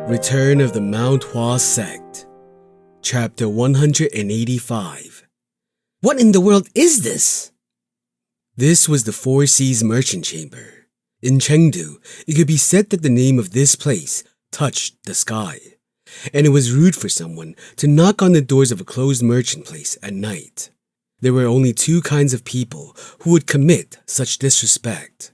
Return of the Mount Hua Sect, Chapter 185. What in the world is this? This was the Four Seas Merchant Chamber. In Chengdu, it could be said that the name of this place touched the sky, and it was rude for someone to knock on the doors of a closed merchant place at night. There were only two kinds of people who would commit such disrespect.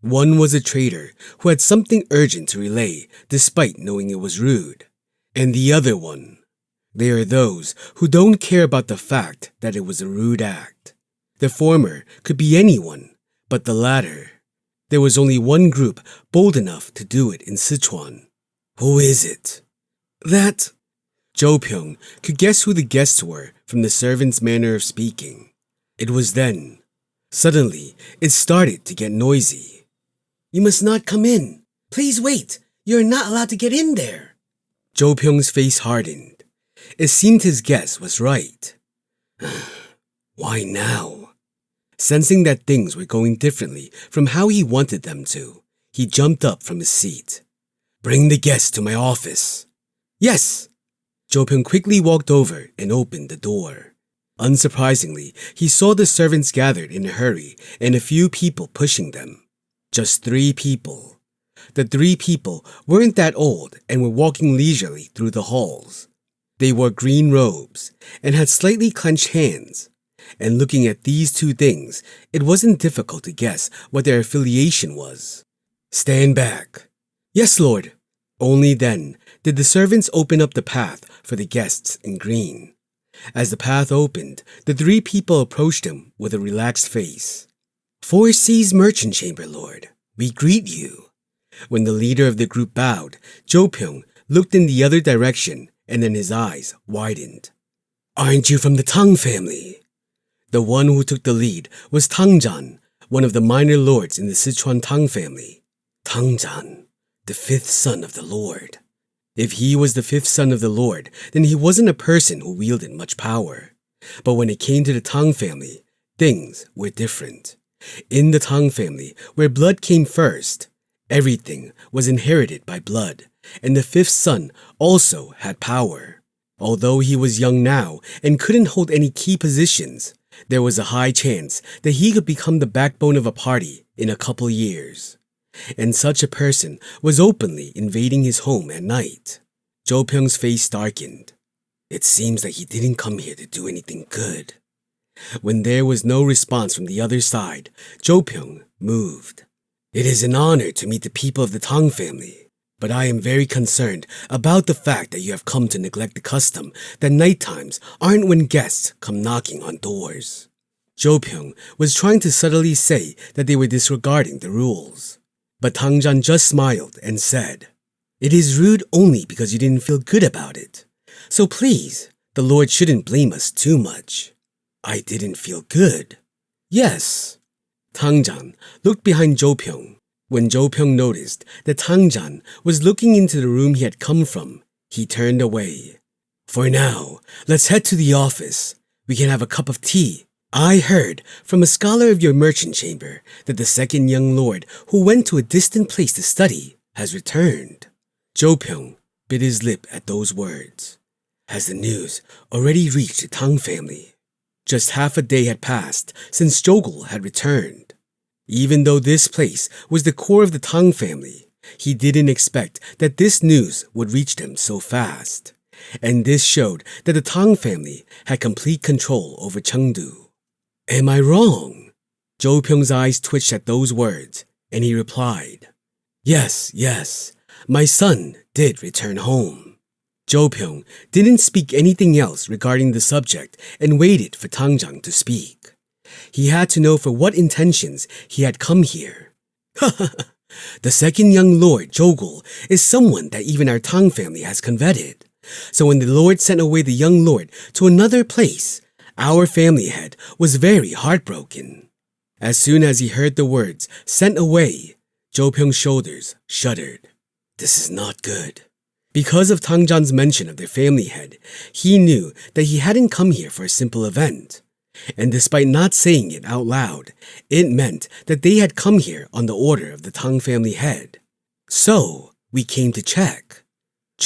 One was a trader who had something urgent to relay despite knowing it was rude. And the other one, they are those who don't care about the fact that it was a rude act. The former could be anyone, but the latter, there was only one group bold enough to do it in Sichuan. Who is it? That Zhou Pyong could guess who the guests were from the servant's manner of speaking. It was then. Suddenly, it started to get noisy. You must not come in. Please wait. You're not allowed to get in there. Zhou Pyong's face hardened. It seemed his guess was right. Why now? Sensing that things were going differently from how he wanted them to, he jumped up from his seat. Bring the guests to my office. Yes. Zhou Pyong quickly walked over and opened the door. Unsurprisingly, he saw the servants gathered in a hurry and a few people pushing them. Just 3 people. The 3 people weren't that old and were walking leisurely through the halls. They wore green robes and had slightly clenched hands. And looking at these 2 things, it wasn't difficult to guess what their affiliation was. Stand back. Yes, Lord. Only then did the servants open up the path for the guests in green. As the path opened, the 3 people approached him with a relaxed face. Four Seas Merchant Chamber, Lord. We greet you. When the leader of the group bowed, Zhou Pyong looked in the other direction and then his eyes widened. Aren't you from the Tang family? The one who took the lead was Tang Zhan, one of the minor lords in the Sichuan Tang family. Tang Zhan, the 5th son of the Lord. If he was the 5th son of the Lord, then he wasn't a person who wielded much power. But when it came to the Tang family, things were different. In the Tang family, where blood came first, everything was inherited by blood, and the 5th son also had power. Although he was young now and couldn't hold any key positions, there was a high chance that he could become the backbone of a party in a couple years. And such a person was openly invading his home at night. Zhou Pyong's face darkened. It seems that he didn't come here to do anything good. When there was no response from the other side, Zhou Pyong moved. It is an honor to meet the people of the Tang family, but I am very concerned about the fact that you have come to neglect the custom that night times aren't when guests come knocking on doors. Zhou Pyong was trying to subtly say that they were disregarding the rules, but Tang Zhan just smiled and said, It is rude only because you didn't feel good about it. So please, the Lord shouldn't blame us too much. I didn't feel good. Yes. Tang Zhan looked behind Zhou Pyong. When Zhou Pyong noticed that Tang Zhan was looking into the room he had come from, he turned away. For now, let's head to the office. We can have a cup of tea. I heard from a scholar of your merchant chamber that the 2nd young lord who went to a distant place to study has returned. Zhou Pyong bit his lip at those words. Has the news already reached the Tang family? Just half a day had passed since Zhou had returned. Even though this place was the core of the Tang family, he didn't expect that this news would reach them so fast. And this showed that the Tang family had complete control over Chengdu. Am I wrong? Zhou Pyong's eyes twitched at those words, and he replied, Yes, my son did return home. Zhou Pyong didn't speak anything else regarding the subject and waited for Tang Zhan to speak. He had to know for what intentions he had come here. The 2nd young lord, Zhou, is someone that even our Tang family has coveted. So when the lord sent away the young lord to another place, our family head was very heartbroken. As soon as he heard the words, sent away, Zhou Pyong's shoulders shuddered. This is not good. Because of Tang Zhan's mention of their family head, he knew that he hadn't come here for a simple event. And despite not saying it out loud, it meant that they had come here on the order of the Tang family head. So, we came to check.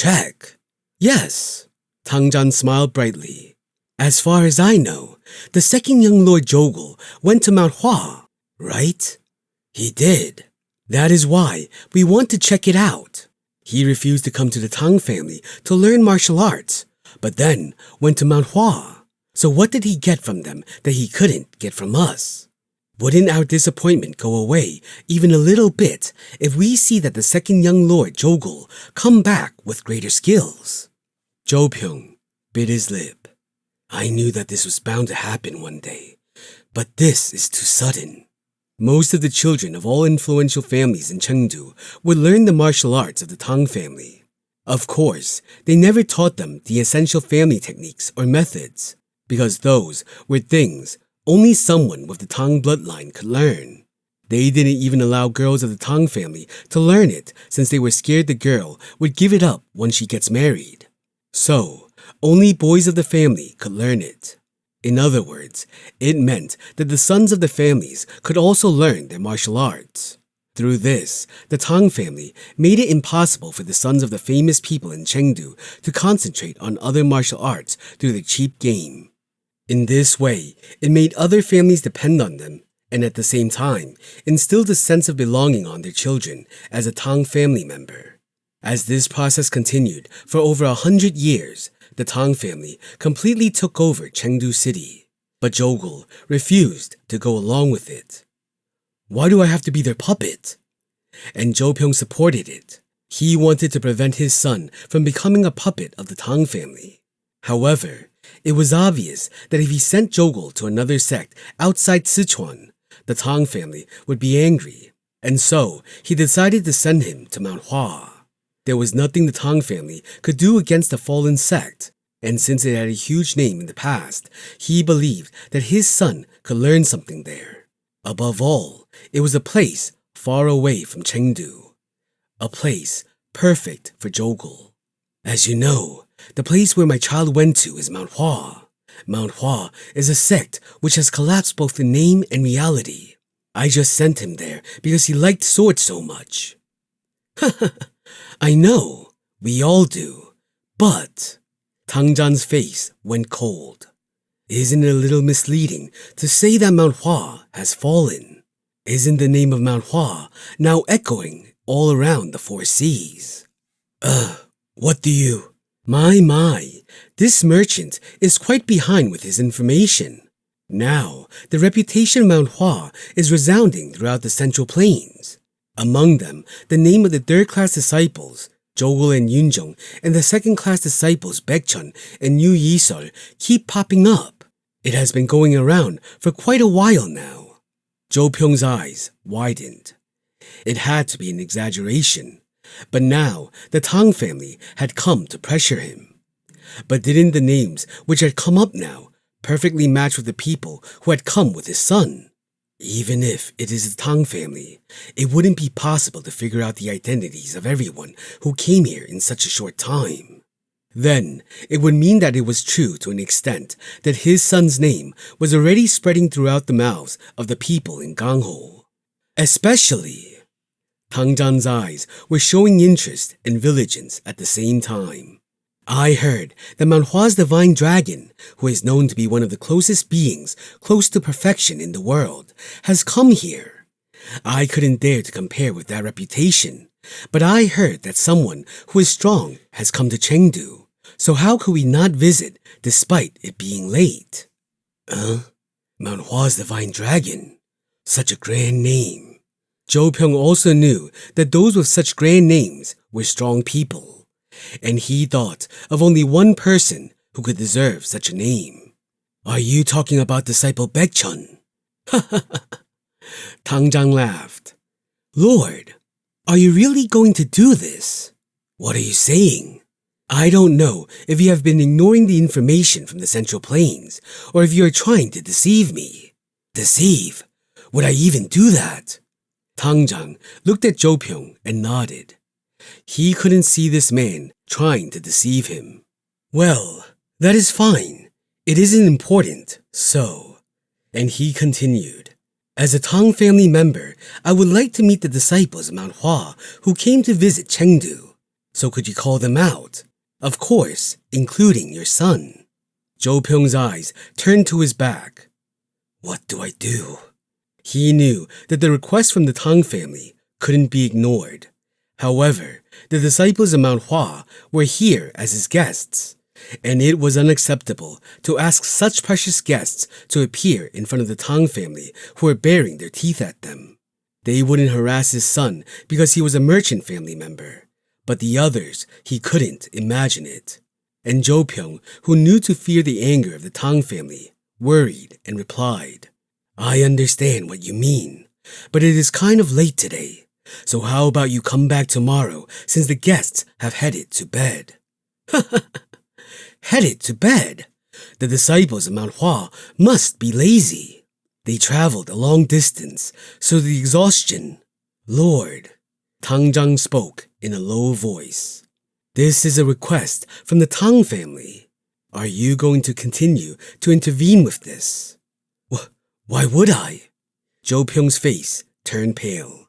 Check. Yes. Tangjan smiled brightly. As far as I know, the second young Lord Jogul went to Mount Hua, right? He did. That is why we want to check it out. He refused to come to the Tang family to learn martial arts, but then went to Mount Hua. So what did he get from them that he couldn't get from us? Wouldn't our disappointment go away even a little bit if we see that the second young Lord Jogul come back with greater skills? Jo Pyong bit his lip. I knew that this was bound to happen one day, but this is too sudden. Most of the children of all influential families in Chengdu would learn the martial arts of the Tang family. Of course, they never taught them the essential family techniques or methods, because those were things only someone with the Tang bloodline could learn. They didn't even allow girls of the Tang family to learn it since they were scared the girl would give it up once she gets married. So, only boys of the family could learn it. In other words, it meant that the sons of the families could also learn their martial arts. Through this, the Tang family made it impossible for the sons of the famous people in Chengdu to concentrate on other martial arts through the cheap game. In this way, it made other families depend on them, and at the same time, instilled a sense of belonging on their children as a Tang family member. As this process continued for over 100 years, the Tang family completely took over Chengdu City, but Jogul refused to go along with it. Why do I have to be their puppet? And Jo Pyong supported it. He wanted to prevent his son from becoming a puppet of the Tang family. However, it was obvious that if he sent Jogul to another sect outside Sichuan, the Tang family would be angry, and so he decided to send him to Mount Hua. There was nothing the Tang family could do against the fallen sect, and since it had a huge name in the past, he believed that his son could learn something there. Above all, it was a place far away from Chengdu. A place perfect for Jogul. As you know, the place where my child went to is Mount Hua. Mount Hua is a sect which has collapsed both in name and reality. I just sent him there because he liked swords so much. I know, we all do, but Tangjan's face went cold. Isn't it a little misleading to say that Mount Hua has fallen? Isn't the name of Mount Hua now echoing all around the four seas? What do you... My, this merchant is quite behind with his information. Now, the reputation of Mount Hua is resounding throughout the Central Plains. Among them, the name of the third-class disciples, Jogul and Yunjong, and the second-class disciples, Baekchun and Yu Yisol, keep popping up. It has been going around for quite a while now. Jo Pyong's eyes widened. It had to be an exaggeration. But now, the Tang family had come to pressure him. But didn't the names which had come up now perfectly match with the people who had come with his son? Even if it is the Tang family, it wouldn't be possible to figure out the identities of everyone who came here in such a short time. Then, it would mean that it was true to an extent that his son's name was already spreading throughout the mouths of the people in Gangho. Especially... Tangjan's eyes were showing interest and vigilance at the same time. I heard that Mount Hua's divine dragon, who is known to be one of the closest beings close to perfection in the world, has come here. I couldn't dare to compare with that reputation, but I heard that someone who is strong has come to Chengdu, so how could we not visit despite it being late? Mount Hua's divine dragon. Such a grand name. Jo Pyong also knew that those with such grand names were strong people, and he thought of only one person who could deserve such a name. Are you talking about disciple Baekchun? Tangjan laughed. Lord, are you really going to do this? What are you saying? I don't know if you have been ignoring the information from the Central Plains, or if you are trying to deceive me. Deceive? Would I even do that? Tangjan looked at Jo Pyong and nodded. He couldn't see this man trying to deceive him. Well, that is fine. It isn't important, so... And he continued. As a Tang family member, I would like to meet the disciples of Mount Hua who came to visit Chengdu. So could you call them out? Of course, including your son. Jo Pyung's eyes turned to his back. What do I do? He knew that the request from the Tang family couldn't be ignored. However, the disciples of Mount Hua were here as his guests, and it was unacceptable to ask such precious guests to appear in front of the Tang family who were baring their teeth at them. They wouldn't harass his son because he was a merchant family member, but the others, he couldn't imagine it. And Jo Pyung, who knew to fear the anger of the Tang family, worried and replied, I understand what you mean, but it is kind of late today. So how about you come back tomorrow since the guests have headed to bed? Headed to bed? The disciples of Mount Hua must be lazy. They traveled a long distance, so the exhaustion... Lord, Tang Zhang spoke in a low voice. This is a request from the Tang family. Are you going to continue to intervene with this? Why would I? Jo Pyung's face turned pale.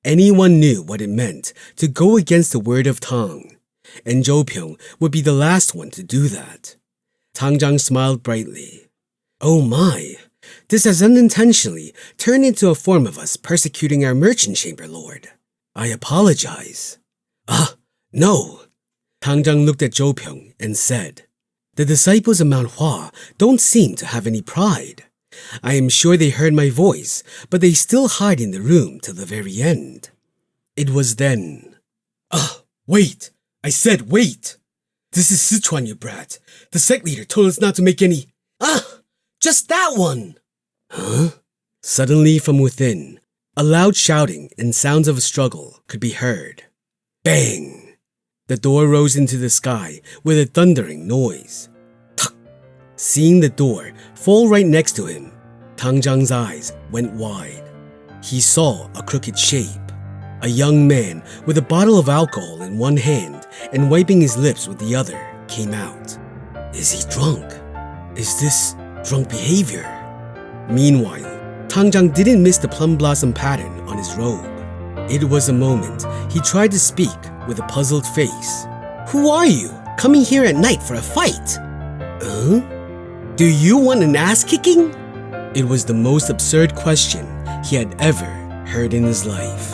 Anyone knew what it meant to go against the word of Tang, and Jo Pyung would be the last one to do that. Tang Zhang smiled brightly. Oh my, this has unintentionally turned into a form of us persecuting our merchant chamber lord. I apologize. No. Tang Zhang looked at Jo Pyung and said, The disciples of Mount Hua don't seem to have any pride. I am sure they heard my voice, but they still hide in the room till the very end. It was then. Wait! I said wait! This is Sichuan, you brat. The sect leader told us not to make any... Just that one! Huh? Suddenly from within, a loud shouting and sounds of a struggle could be heard. Bang! The door rose into the sky with a thundering noise. Tuck! Seeing the door fall right next to him, Tang Zhang's eyes went wide. He saw a crooked shape. A young man with a bottle of alcohol in one hand and wiping his lips with the other came out. Is he drunk? Is this drunk behavior? Meanwhile, Tang Zhang didn't miss the plum blossom pattern on his robe. It was a moment he tried to speak with a puzzled face. Who are you, coming here at night for a fight? Do you want an ass-kicking? It was the most absurd question he had ever heard in his life.